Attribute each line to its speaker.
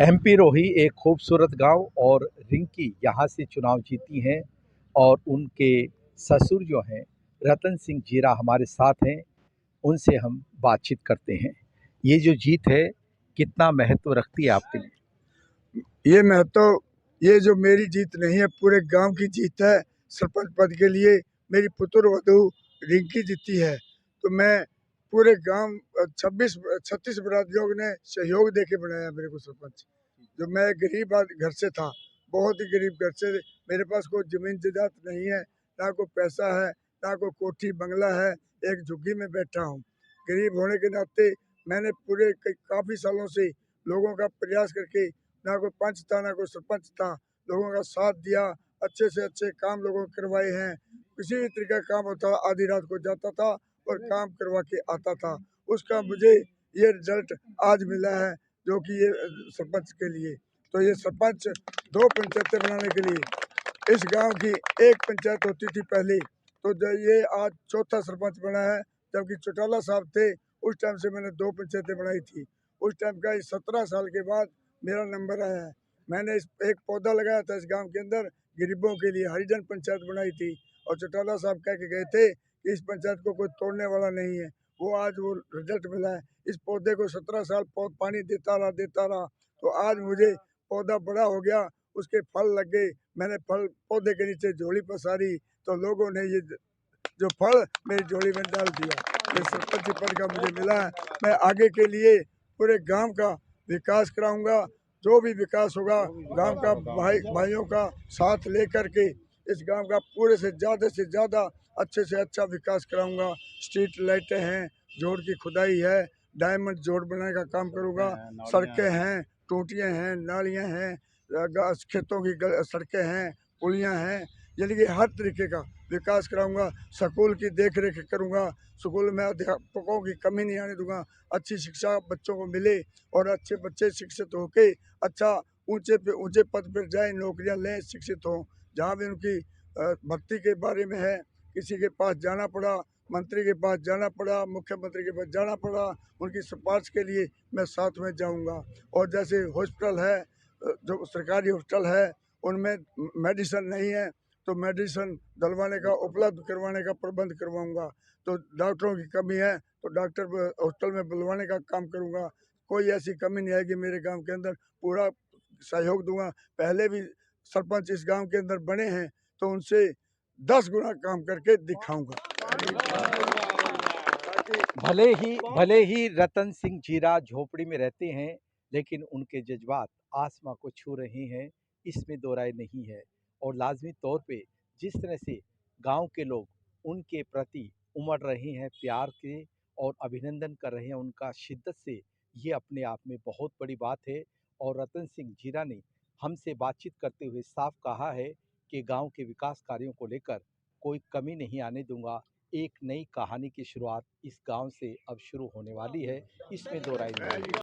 Speaker 1: MP रोही एक खूबसूरत गांव और रिंकी यहाँ से चुनाव जीती हैं और उनके ससुर जो हैं रतन सिंह जीरा हमारे साथ हैं। उनसे हम बातचीत करते हैं। ये जो जीत है कितना महत्व रखती है आपके लिए?
Speaker 2: ये महत्व, ये जो मेरी जीत नहीं है, पूरे गांव की जीत है। सरपंच पद के लिए मेरी पुत्र वधू रिंकी जीती है। तो मैं पूरे गांव 36 बरादरियों ने सहयोग देके बनाया मेरे को सरपंच। जो मैं गरीब घर से था, बहुत ही गरीब घर से, मेरे पास कोई जमीन जायदाद नहीं है, ना कोई पैसा है, ना कोई कोठी बंगला है। एक झुग्गी में बैठा हूँ। गरीब होने के नाते मैंने पूरे काफी सालों से लोगों का प्रयास करके, ना कोई पंच था ना कोई सरपंच था, लोगों का साथ दिया, अच्छे से अच्छे काम लोगों को करवाए हैं। किसी भी तरीके का काम होता आधी रात को जाता था और काम करवा के आता था। उसका मुझे ये रिजल्ट आज मिला है, जो कि ये सरपंच के लिए। तो ये सरपंच 2 पंचायतें बनाने के लिए, इस गांव की एक पंचायत होती थी पहले, तो जो ये आज चौथा सरपंच बना है। जबकि चौटाला साहब थे, उस टाइम से मैंने 2 पंचायतें बनाई थी। उस टाइम का 17 साल के बाद मेरा नंबर आया है। मैंने इस एक पौधा लगाया था इस गांव के अंदर, गरीबों के लिए हरिजन पंचायत बनाई थी। और चौटाला साहब कह के गए थे कि इस पंचायत को कोई तोड़ने वाला नहीं है। वो आज वो रिजल्ट मिला है। इस पौधे को 17 साल पानी देता रहा, तो आज मुझे पौधा बड़ा हो गया, उसके फल लग गए। मैंने फल पौधे के नीचे झोली पसारी, तो लोगों ने ये जो फल मेरी झोली में डाल दिया। ये सरपंच पद का मुझे मिला है। मैं आगे के लिए पूरे गांव का विकास कराऊंगा। जो भी विकास होगा, गांव का भाइयों का साथ लेकर के इस गांव का पूरे से ज़्यादा अच्छे से अच्छा विकास कराऊंगा। स्ट्रीट लाइटें हैं, जोड़ की खुदाई है, डायमंड जोड़ बनाने का काम करूंगा। सड़कें हैं, टूटियाँ हैं, नालियाँ हैं, खेतों की सड़कें हैं, पुलियाँ हैं, यानी कि हर तरीके का विकास कराऊंगा। स्कूल की देख रेख करूंगा। स्कूल में अध्यापकों की कमी नहीं आने दूंगा। अच्छी शिक्षा बच्चों को मिले और अच्छे बच्चे शिक्षित होके अच्छा ऊंचे पद पर जाए, नौकरियां लें, शिक्षित हों। जहाँ भी उनकी भर्ती के बारे में है, किसी के पास जाना पड़ा, मंत्री के पास जाना पड़ा, मुख्यमंत्री के पास जाना पड़ा, उनकी सिफारिश के लिए मैं साथ में जाऊंगा। और जैसे हॉस्पिटल है, जो सरकारी हॉस्पिटल है, उनमें मेडिसिन नहीं है, तो मेडिसिन डलवाने का, उपलब्ध करवाने का प्रबंध करवाऊंगा। तो डॉक्टरों की कमी है, तो डॉक्टर हॉस्पिटल में बुलवाने का काम करूंगा। कोई ऐसी कमी नहीं आएगी मेरे गांव के अंदर, पूरा सहयोग दूंगा। पहले भी सरपंच इस गांव के अंदर बने हैं, तो उनसे 10 गुना काम करके दिखाऊंगा।
Speaker 1: भले ही रतन सिंह जीरा झोपड़ी में रहते हैं, लेकिन उनके जज्बात आसमां को छू रहे हैं, इसमें दो राय नहीं है। और लाजमी तौर पे जिस तरह से गांव के लोग उनके प्रति उमड़ रहे हैं प्यार के और अभिनंदन कर रहे हैं उनका शिद्दत से, ये अपने आप में बहुत बड़ी बात है। और रतन सिंह जीरा ने हमसे बातचीत करते हुए साफ कहा है कि गांव के विकास कार्यों को लेकर कोई कमी नहीं आने दूंगा। एक नई कहानी की शुरुआत इस गांव से अब शुरू होने वाली है, इसमें दो राय नहीं है।